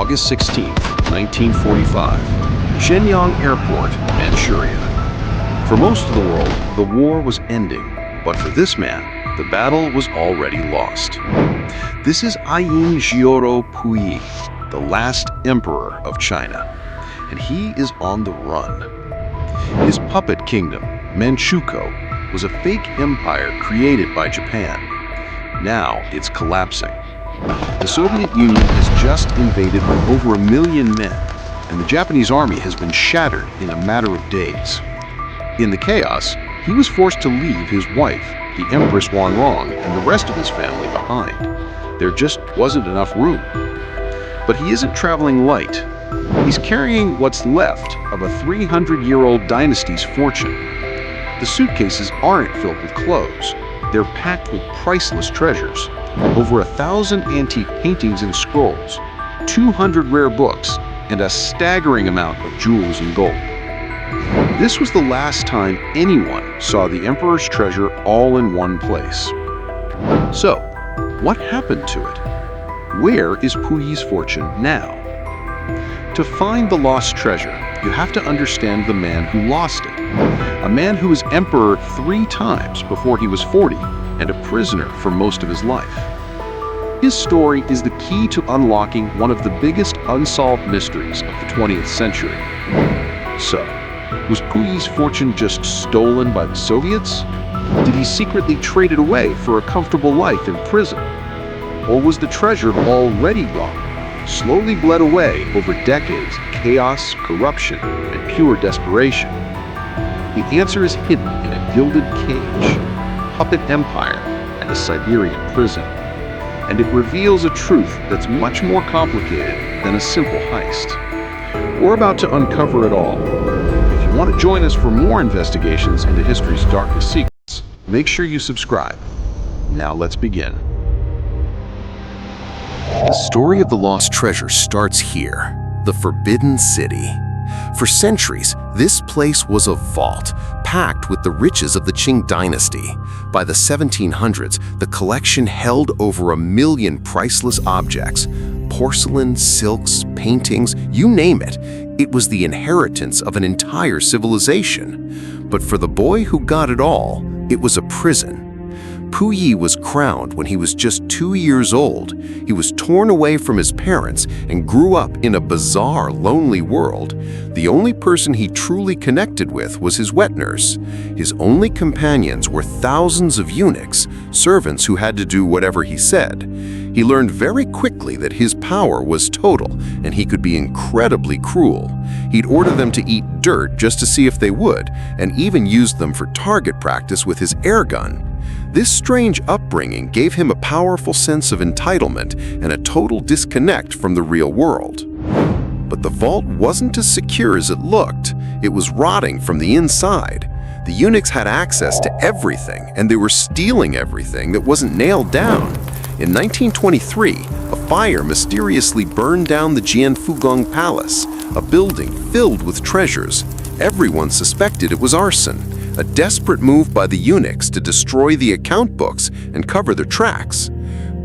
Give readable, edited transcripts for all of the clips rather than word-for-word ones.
August 16, 1945, Shenyang Airport, Manchuria. For most of the world, the war was ending, but for this man, the battle was already lost. This is Aisin-Gioro Puyi, the last emperor of China, and he is on the run. His puppet kingdom, Manchukuo, was a fake empire created by Japan. Now it's collapsing. The Soviet Union has just invaded with over 1 million men, and the Japanese army has been shattered in a matter of days. In the chaos, he was forced to leave his wife, the Empress Wanrong, and the rest of his family behind. There just wasn't enough room. But he isn't traveling light. He's carrying what's left of a 300-year-old dynasty's fortune. The suitcases aren't filled with clothes. They're packed with priceless treasures. Over 1,000 antique paintings and scrolls, 200 rare books, and a staggering amount of jewels and gold. This was the last time anyone saw the emperor's treasure all in one place. So, what happened to it? Where is Puyi's fortune now? To find the lost treasure, you have to understand the man who lost it. A man who was emperor 3 times before he was 40 and a prisoner for most of his life. His story is the key to unlocking one of the biggest unsolved mysteries of the 20th century. So, was Puyi's fortune just stolen by the Soviets? Did he secretly trade it away for a comfortable life in prison? Or was the treasure already gone, slowly bled away over decades of chaos, corruption, and pure desperation? The answer is hidden in a gilded cage, puppet empire, and a Siberian prison. And it reveals a truth that's much more complicated than a simple heist. We're about to uncover it all. If you want to join us for more investigations into history's darkest secrets, make sure you subscribe. Now let's begin. The story of the lost treasure starts here, the Forbidden City. For centuries, this place was a vault, packed with the riches of the Qing dynasty. By the 1700s, the collection held over 1 million priceless objects. Porcelain, silks, paintings, you name it. It was the inheritance of an entire civilization. But for the boy who got it all, it was a prison. Puyi was crowned when he was just 2 years old. He was torn away from his parents and grew up in a bizarre, lonely world. The only person he truly connected with was his wet nurse. His only companions were thousands of eunuchs, servants who had to do whatever he said. He learned very quickly that his power was total, and he could be incredibly cruel. He'd order them to eat dirt just to see if they would, and even used them for target practice with his air gun. This strange upbringing gave him a powerful sense of entitlement and a total disconnect from the real world. But the vault wasn't as secure as it looked. It was rotting from the inside. The eunuchs had access to everything, and they were stealing everything that wasn't nailed down. In 1923, a fire mysteriously burned down the Jianfugong Palace, a building filled with treasures. Everyone suspected it was arson, a desperate move by the eunuchs to destroy the account books and cover their tracks.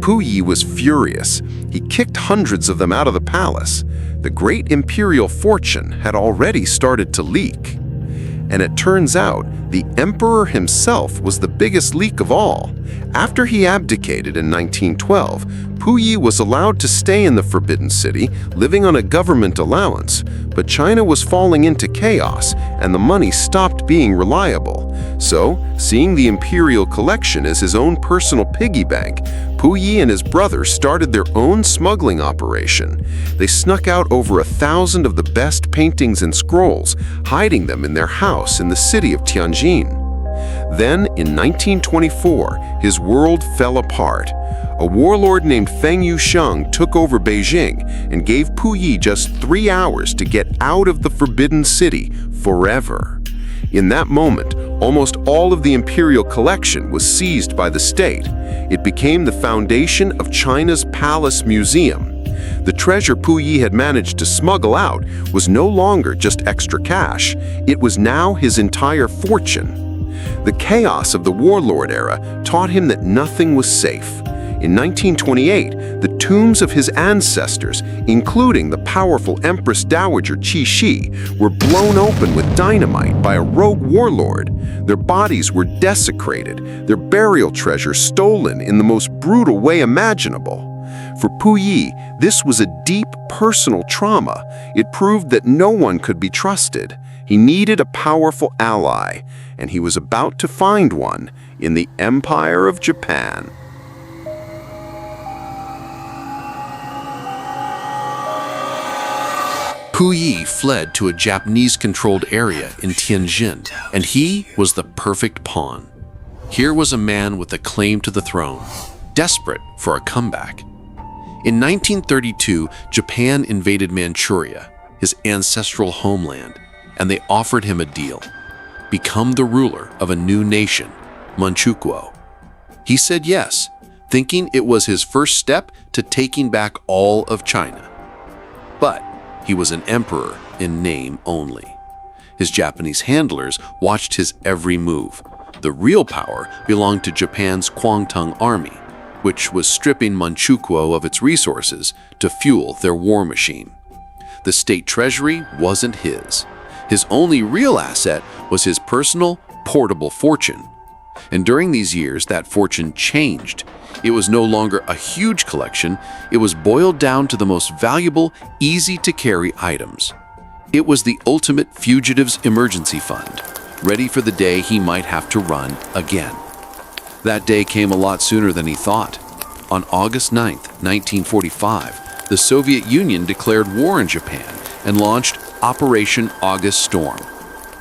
Puyi was furious. He kicked hundreds of them out of the palace. The great imperial fortune had already started to leak. And it turns out the emperor himself was the biggest leak of all. After he abdicated in 1912, Puyi was allowed to stay in the Forbidden City, living on a government allowance. But China was falling into chaos, and the money stopped being reliable. So, seeing the imperial collection as his own personal piggy bank, Puyi and his brother started their own smuggling operation. They snuck out over 1,000 of the best paintings and scrolls, hiding them in their house in the city of Tianjin. Then, in 1924, his world fell apart. A warlord named Feng Yusheng took over Beijing and gave Puyi just 3 hours to get out of the Forbidden City forever. In that moment, almost all of the imperial collection was seized by the state. It became the foundation of China's Palace Museum. The treasure Puyi had managed to smuggle out was no longer just extra cash. It was now his entire fortune. The chaos of the Warlord Era taught him that nothing was safe. In 1928, the tombs of his ancestors, including the powerful Empress Dowager Qixi, were blown open with dynamite by a rogue warlord. Their bodies were desecrated, their burial treasure stolen in the most brutal way imaginable. For Puyi, this was a deep personal trauma. It proved that no one could be trusted. He needed a powerful ally, and he was about to find one in the Empire of Japan. Puyi fled to a Japanese-controlled area in Tianjin, and he was the perfect pawn. Here was a man with a claim to the throne, desperate for a comeback. In 1932, Japan invaded Manchuria, his ancestral homeland, and they offered him a deal: become the ruler of a new nation, Manchukuo. He said yes, thinking it was his first step to taking back all of China. But he was an emperor in name only. His Japanese handlers watched his every move. The real power belonged to Japan's Kwangtung army, which was stripping Manchukuo of its resources to fuel their war machine. The state treasury wasn't his. His only real asset was his personal, portable fortune. And during these years, that fortune changed. It was no longer a huge collection. It was boiled down to the most valuable, easy-to-carry items. It was the ultimate fugitive's emergency fund, ready for the day he might have to run again. That day came a lot sooner than he thought. On August 9, 1945, the Soviet Union declared war on Japan and launched Operation August Storm.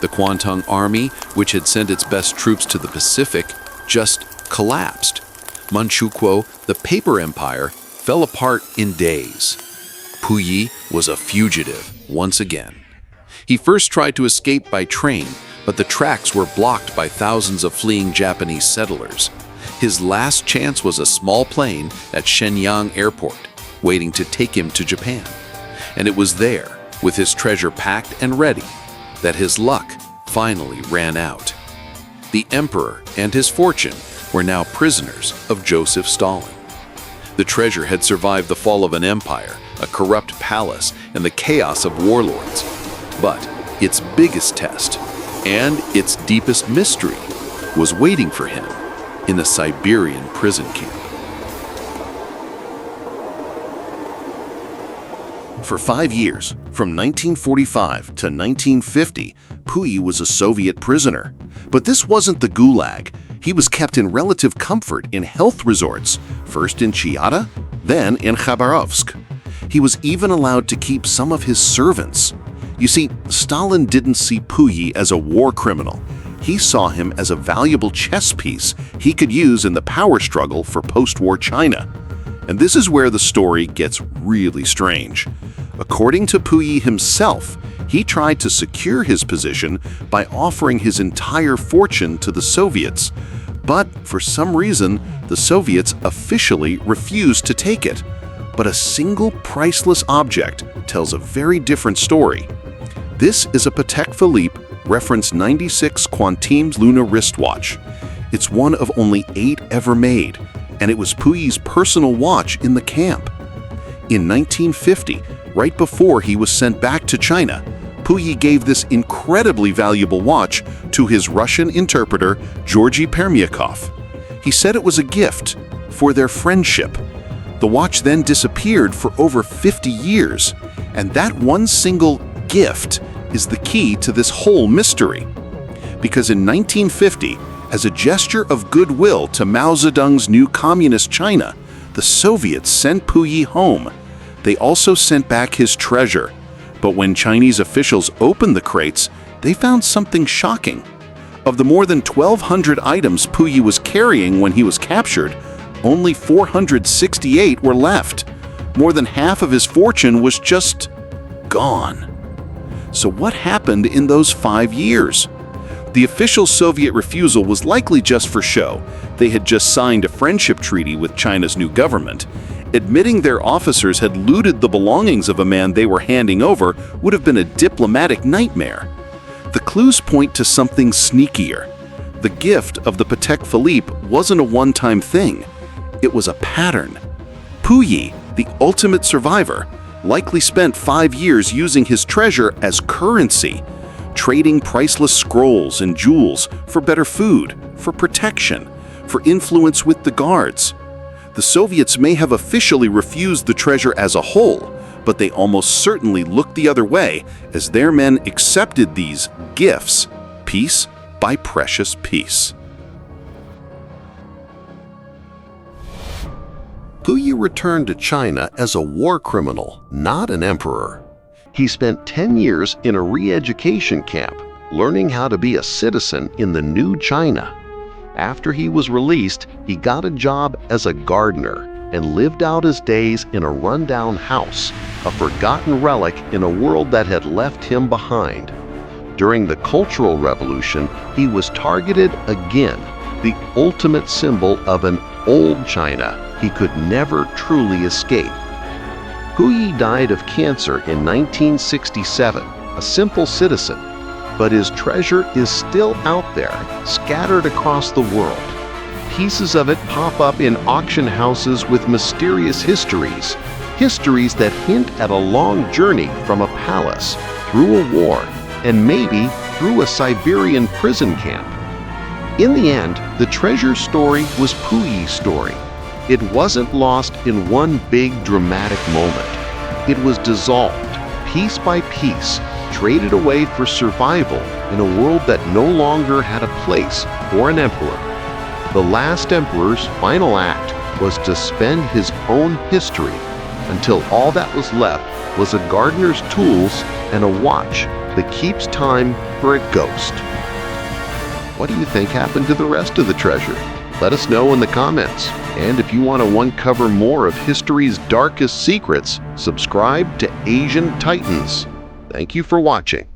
The Kwangtung Army, which had sent its best troops to the Pacific, just collapsed. Manchukuo, the paper empire, fell apart in days. Puyi was a fugitive once again. He first tried to escape by train, but the tracks were blocked by thousands of fleeing Japanese settlers. His last chance was a small plane at Shenyang Airport, waiting to take him to Japan. And it was there, with his treasure packed and ready, that his luck finally ran out. The emperor and his fortune were now prisoners of Joseph Stalin. The treasure had survived the fall of an empire, a corrupt palace, and the chaos of warlords. But its biggest test, and its deepest mystery, was waiting for him in the Siberian prison camp. For 5 years, from 1945 to 1950, Puyi was a Soviet prisoner. But this wasn't the Gulag. He was kept in relative comfort in health resorts, first in Chiata, then in Khabarovsk. He was even allowed to keep some of his servants. You see, Stalin didn't see Puyi as a war criminal. He saw him as a valuable chess piece he could use in the power struggle for post-war China. And this is where the story gets really strange. According to Puyi himself, he tried to secure his position by offering his entire fortune to the Soviets. But for some reason, the Soviets officially refused to take it. But a single priceless object tells a very different story. This is a Patek Philippe reference 96 Quantimes Luna wristwatch. It's one of only 8 ever made, and it was Puyi's personal watch in the camp. In 1950, right before he was sent back to China, Puyi gave this incredibly valuable watch to his Russian interpreter, Georgy Permyakov. He said it was a gift for their friendship. The watch then disappeared for over 50 years, and that one single gift is the key to this whole mystery. Because in 1950, as a gesture of goodwill to Mao Zedong's new communist China, the Soviets sent Puyi home. They also sent back his treasure. But when Chinese officials opened the crates, they found something shocking. Of the more than 1,200 items Puyi was carrying when he was captured, only 468 were left. More than half of his fortune was just gone. So what happened in those 5 years? The official Soviet refusal was likely just for show. They had just signed a friendship treaty with China's new government. Admitting their officers had looted the belongings of a man they were handing over would have been a diplomatic nightmare. The clues point to something sneakier. The gift of the Patek Philippe wasn't a one-time thing. It was a pattern. Puyi, the ultimate survivor, likely spent 5 years using his treasure as currency, trading priceless scrolls and jewels for better food, for protection, for influence with the guards. The Soviets may have officially refused the treasure as a whole, but they almost certainly looked the other way as their men accepted these gifts, piece by precious piece. Puyi returned to China as a war criminal, not an emperor. He spent 10 years in a re-education camp, learning how to be a citizen in the new China. After he was released, he got a job as a gardener and lived out his days in a rundown house, a forgotten relic in a world that had left him behind. During the Cultural Revolution, he was targeted again, the ultimate symbol of an old China he could never truly escape. Puyi died of cancer in 1967, a simple citizen, but his treasure is still out there, scattered across the world. Pieces of it pop up in auction houses with mysterious histories, histories that hint at a long journey from a palace, through a war, and maybe through a Siberian prison camp. In the end, the treasure story was Puyi's story. It wasn't lost in one big dramatic moment. It was dissolved, piece by piece, traded away for survival in a world that no longer had a place for an emperor. The last emperor's final act was to spend his own history until all that was left was a gardener's tools and a watch that keeps time for a ghost. What do you think happened to the rest of the treasure? Let us know in the comments. And if you want to uncover more of history's darkest secrets, subscribe to Asian Titans. Thank you for watching.